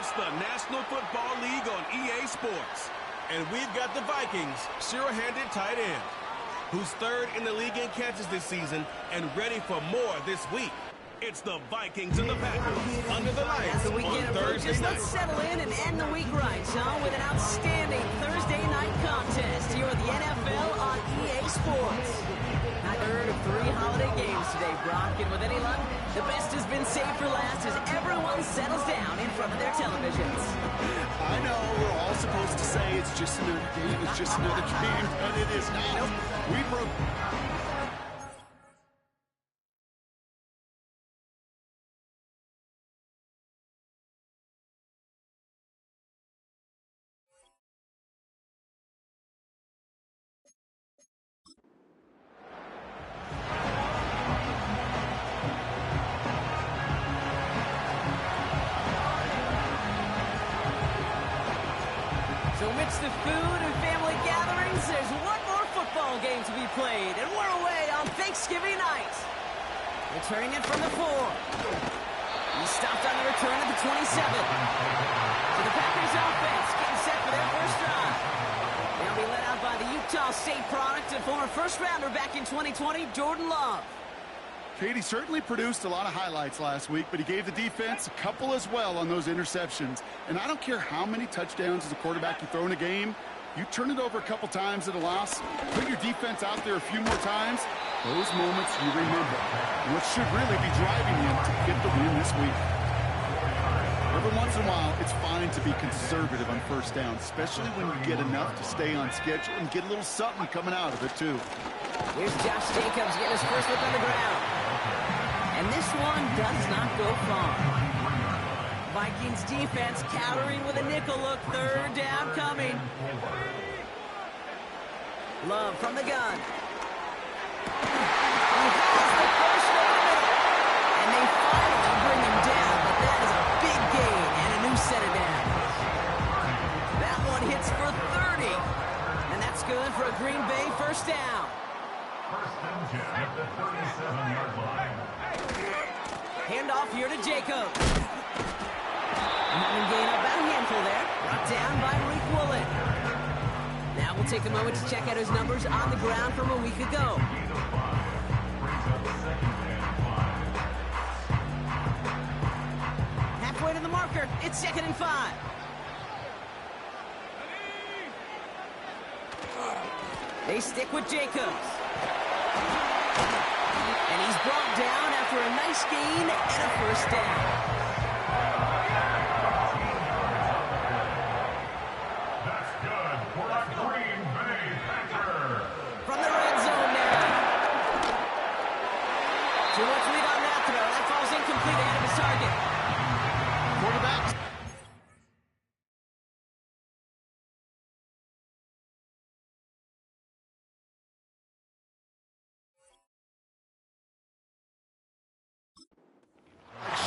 It's the National Football League on EA Sports. And we've got the Vikings, sure-handed tight end, who's third in the league in catches this season and ready for more this week. It's the Vikings and the Packers under the lights As the weekend on Thursday approaches, night. let's settle in and end the week right, son, with an outstanding Thursday night contest here at the NFL on EA Sports. I heard of 3 holiday games today, Brock, and with any luck, the best has been saved for last as everyone settles down in front of their televisions. I know we're all supposed to say it's just another game, it's just another game, but it is not. Nope. We broke... So amidst the food and family gatherings, there's one more football game to be played, and we're away on Thanksgiving night. Returning it from the 4. He stopped on the return at the 27. So the Packers offense getting set for their first drive. They'll be led out by the Utah State product and former first-rounder back in 2020, Jordan Love. Katie certainly produced a lot of highlights last week, but he gave the defense a couple as well on those interceptions. And I don't care how many touchdowns as a quarterback you throw in a game, you turn it over a couple times at a loss, put your defense out there a few more times, those moments you remember. What should really be driving you to get the win this week. Every once in a while, it's fine to be conservative on first down, especially when you get enough to stay on schedule and get a little something coming out of it, too. Here's Josh Jacobs getting his first look on the ground. And this one does not go far. Vikings defense countering with a nickel look. Third down coming. Love from the gun. He has the first down. And they finally bring him down, but that is a big gain and a new set of downs. That one hits for 30. And that's good for a Green Bay first down. First and 10 at the 37-yard line. Handoff here to Jacobs. Having gain up about a handful there. Brought down by Malik Woolen. Now we'll take a moment to check out his numbers on the ground from a week ago. Halfway to the marker. It's 2nd and 5. They stick with Jacobs. And he's brought down after a nice gain and a first down. That's good for a Green Bay Packer. From the red zone now. Too much lead on that throw. That falls incomplete ahead of his target. Quarterback.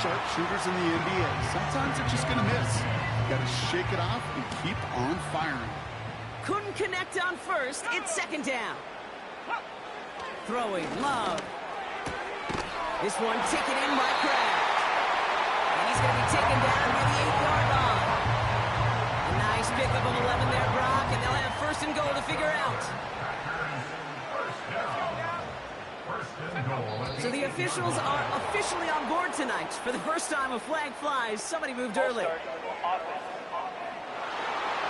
Sharpshooters in the NBA. Sometimes it's just going to miss. You got to shake it off and keep on firing. Couldn't connect on first. It's 2nd down. Throwing, Love. This one taken in by Kraft. And he's going to be taken down near the 8-yard line. A nice pickup of 11 there, Brock, and they'll have 1st and goal to figure out. So the officials are officially on board tonight. For the first time, a flag flies. Somebody moved early. There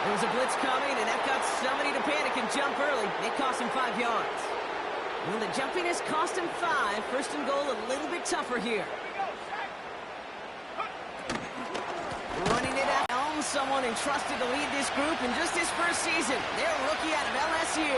was a blitz coming, and that got somebody to panic and jump early. It cost him 5 yards. Well, the jumpiness cost him 5. 1st and goal a little bit tougher here. Running it out. Someone entrusted to lead this group in just his first season. They're a rookie out of LSU.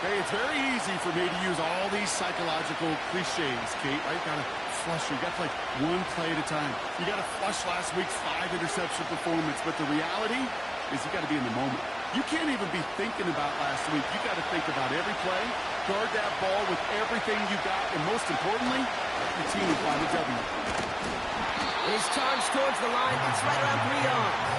Hey, it's very easy for me to use all these psychological cliches, Kate. Right? You gotta flush. You got to like one play at a time. You gotta flush last week's 5 interception performance, but the reality is you gotta be in the moment. You can't even be thinking about last week. You gotta think about every play, guard that ball with everything you got, and most importantly, your team find a W. His charge towards the line. It's right around 3 yards.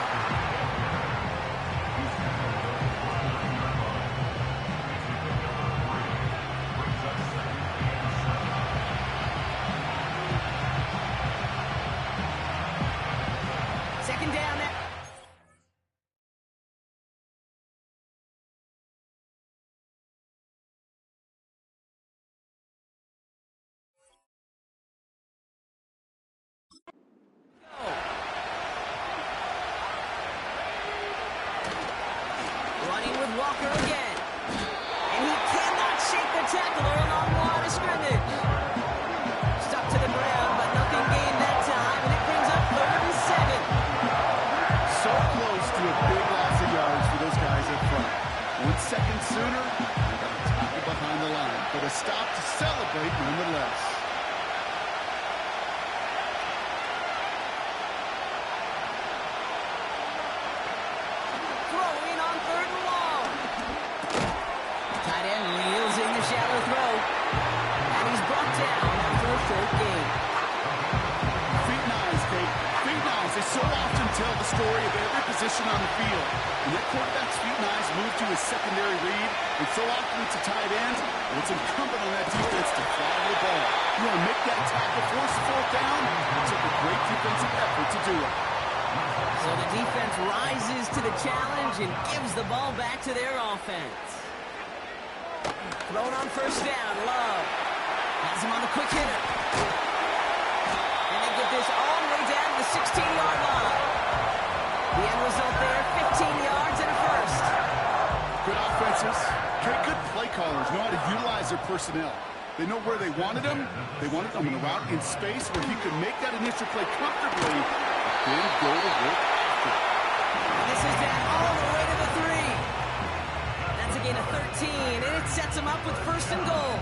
Second down Running with Walker again. And he cannot shake the tackler along the line of scrimmage. Stuck to the ground, but nothing gained that time, and it brings up 3rd and 7. So close to a big loss of yards for those guys up front. 1 second sooner, they got a tackle behind the line, but a stop to celebrate nonetheless. Throwing on 3rd and long. Tight end reels in the shallow throw. And he's brought down after a 3rd gain. Feet and eyes, Kate. Feet and eyes. They so often tell the story of every position on the field. When that quarterback's feet and eyes move to his secondary read, and so often it's a tight end, it's incumbent on that defense to fly the ball. You want to make that tackle, force the 4th down? It took a great defensive effort to do it. So the defense rises to the challenge and gives the ball back to their offense. Thrown on 1st down, Love. Has him on the quick hitter. And they get this all the way down to the 16-yard line. The end result there, 15 yards and a 1st. Good offenses. Good play callers know how to utilize their personnel. They know where they wanted them. They wanted them in a route in space where he could make that initial play comfortably, then go to work after. And this is down all the way to the 3. That's a gain of 13, and it sets him up with 1st and goal.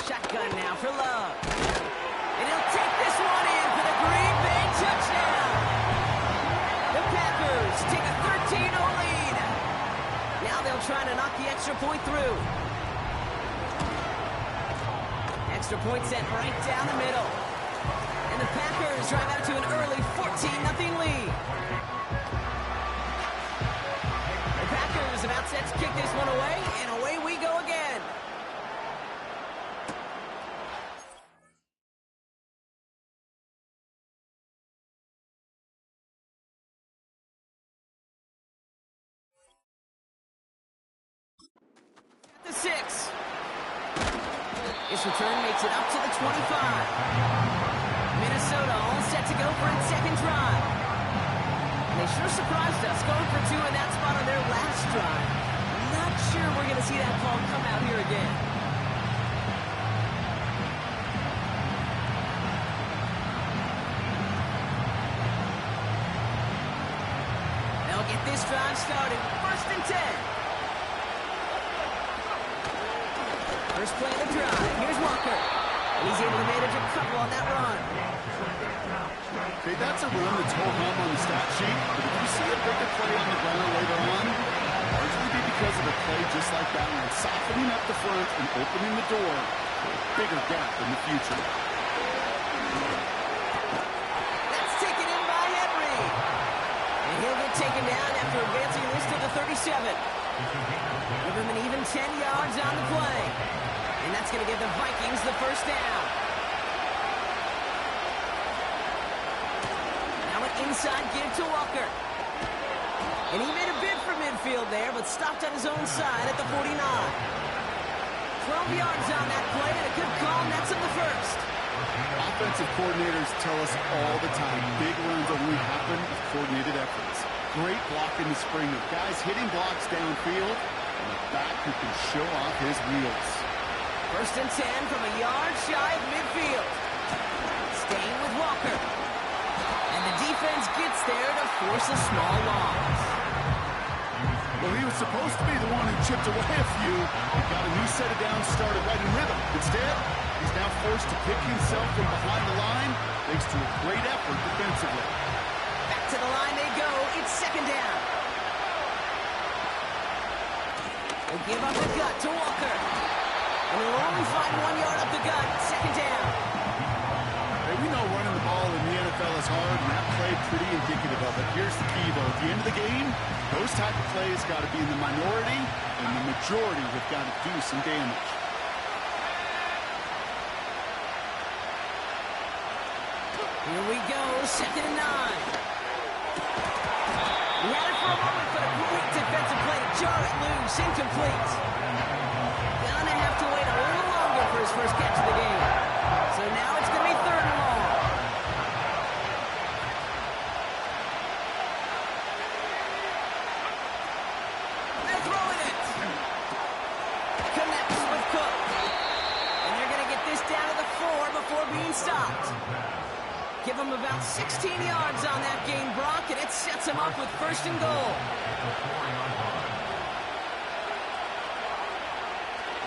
Shotgun now for Love. And he'll take this one in for the Green Bay touchdown. The Packers take a 13-0 lead. Now they'll try to knock the extra point through. Extra point sent right down the middle. And the Packers drive out to an early 14-0 lead. The Packers about set to kick this one away, and away we go again. The 6. This return makes it up to the 25. Minnesota all set to go for its 2nd drive. And they sure surprised us going for 2 in that spot on their last drive. Not sure we're going to see that call come out here again. They'll get this drive started. 1st and 10. First play of the drive. Here's Walker. And he's able to manage a couple on that run. Okay, that's a run that's hold home on the stat sheet, but if you see a bigger play on the ground later on, largely be because of a play just like that one, softening up the front and opening the door for a bigger gap in the future. That's taken in by Henry. And he'll get taken down after advancing this to the 37. Give him an even 10 yards on the play. And that's going to give the Vikings the 1st down. Now an inside give to Walker. And he made a bid for midfield there, but stopped on his own side at the 49. 12 yards on that play, and a good call nets him the 1st. Offensive coordinators tell us all the time, big runs only happen with coordinated efforts. Great block in the spring of guys hitting blocks downfield, and a back who can show off his wheels. 1st and 10 from a yard shy of midfield. Staying with Walker. And the defense gets there to force a small loss. Well, he was supposed to be the one who chipped away a few. He got a new set of downs started right in rhythm. Instead, he's now forced to pick himself from behind the line, thanks to a great effort defensively. Back to the line they go. It's 2nd down. They'll give up the gut to Walker. And he'll only find 1 yard up the gut. 2nd down. Hey, we know running the ball in the NFL is hard, and that play pretty indicative of it. Here's the key, though. At the end of the game, those type of plays got to be in the minority, and the majority have got to do some damage. Here we go, 2nd and 9. He had it for a moment, but a great defensive play to jar it loose, incomplete. Gonna have to wait a little longer for his first catch of the game. So now it's going to be 3rd and long. him about 16 yards on that gain, Brock, and it sets him up with 1st and goal.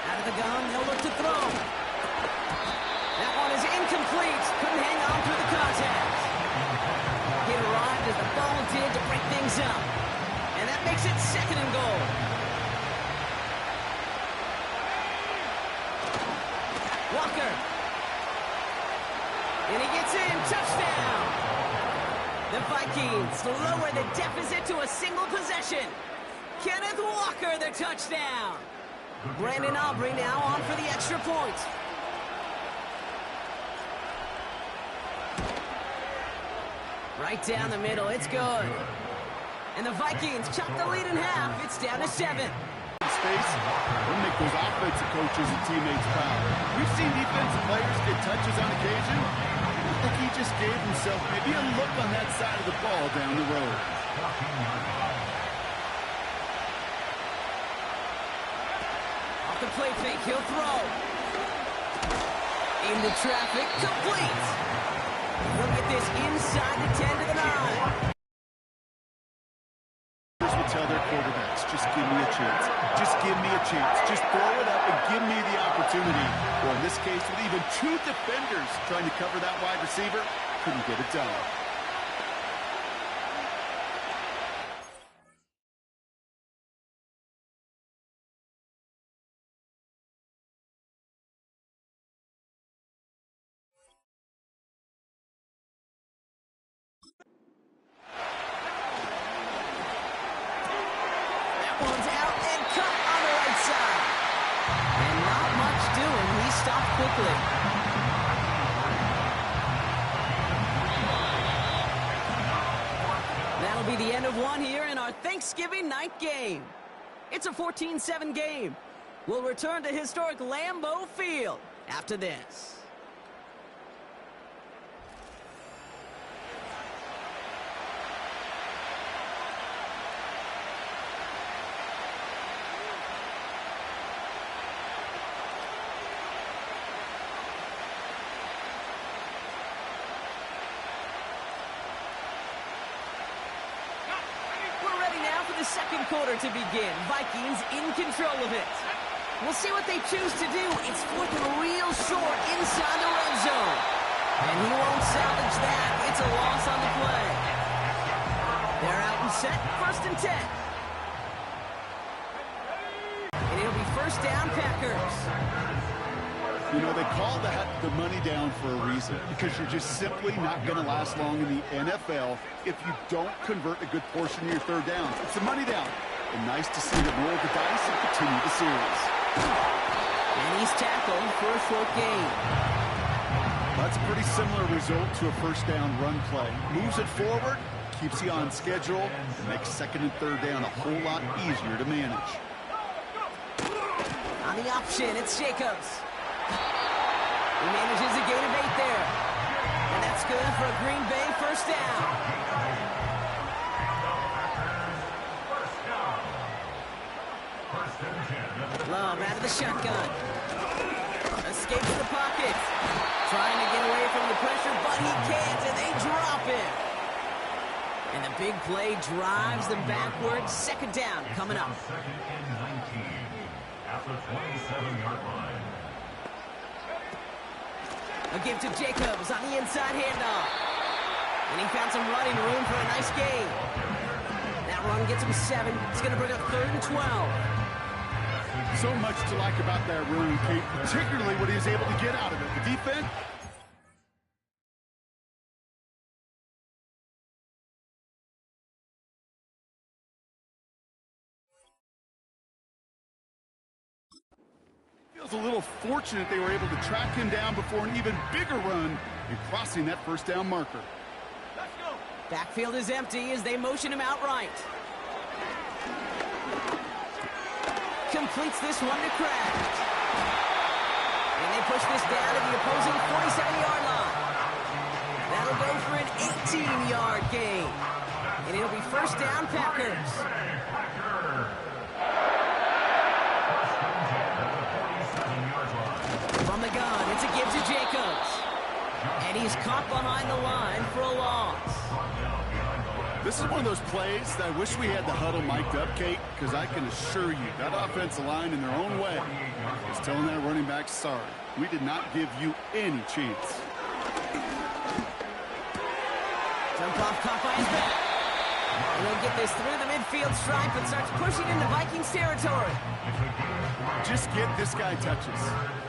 Out of the gun, they'll look to throw. That one is incomplete. Couldn't hang on through the contact. He arrived as the ball did to break things up. And that makes it 2nd and goal. Walker. And he gets in. Touchdown. The Vikings lower the deficit to a single possession. Kenneth Walker, the touchdown. Brandon Aubrey now on for the extra point. Right down the middle. It's good. And the Vikings chop the lead in half. It's down to 7. Space, they'll make those offensive coaches and teammates proud. We've seen defensive players get touches on occasion. I think he just gave himself maybe a look on that side of the ball down the road. Off the play fake, he'll throw. Into traffic, complete. He'll get this inside the 10 to the 9. Will tell their quarterbacks, just give me a chance. Just give me a chance. Just throw it up and give me the opportunity. Well, in this case, with even 2 defenders trying to cover that wide receiver, couldn't get it done. One's out and cut on the right side. And not much doing. He stopped quickly. That'll be the end of one here in our Thanksgiving night game. It's a 14-7 game. We'll return to historic Lambeau Field after this. The second quarter to begin. Vikings in control of it. We'll see what they choose to do. It's 4th and real short inside the red zone. And he won't salvage that. It's a loss on the play. They're out and set. 1st and 10. And it'll be 1st down, Packers. You know, they call that the money down for a reason, because you're just simply not going to last long in the NFL if you don't convert a good portion of your 3rd downs. It's the money down. And nice to see them roll the dice and continue the series. And he's tackled for a short gain. That's a pretty similar result to a 1st down run play. Moves it forward, keeps you on schedule, and makes 2nd and 3rd down a whole lot easier to manage. On the option, it's Jacobs. He manages a gain of 8 there. And that's good for a Green Bay 1st down. Love out of the shotgun. Escapes the pocket. Trying to get away from the pressure, but he can't, and they drop him. And the big play drives them backwards. 2nd down coming up. 2nd and 19 at the 27-yard line. A give to Jacobs on the inside handoff. And he found some running room for a nice gain. That run gets him 7. It's going to bring up 3rd and 12. So much to like about that run, Kate, particularly what he was able to get out of it. The defense. Feels a little fortunate they were able to track him down before an even bigger run and crossing that 1st down marker. Let's go. Backfield is empty as they motion him outright. Completes this one to Kraft. And they push this down to the opposing 47-yard line. That'll go for an 18-yard gain. And it'll be 1st down, Packers. From the gun, it's a give to Jacobs. And he's caught behind the line for a loss. This is one of those plays that I wish we had the huddle mic'd up, Kate, because I can assure you that offensive line in their own way is telling that running back, sorry, we did not give you any chance. Jump off caught by his back. And he'll get this through the midfield stripe and starts pushing into Vikings territory. Just get this guy touches.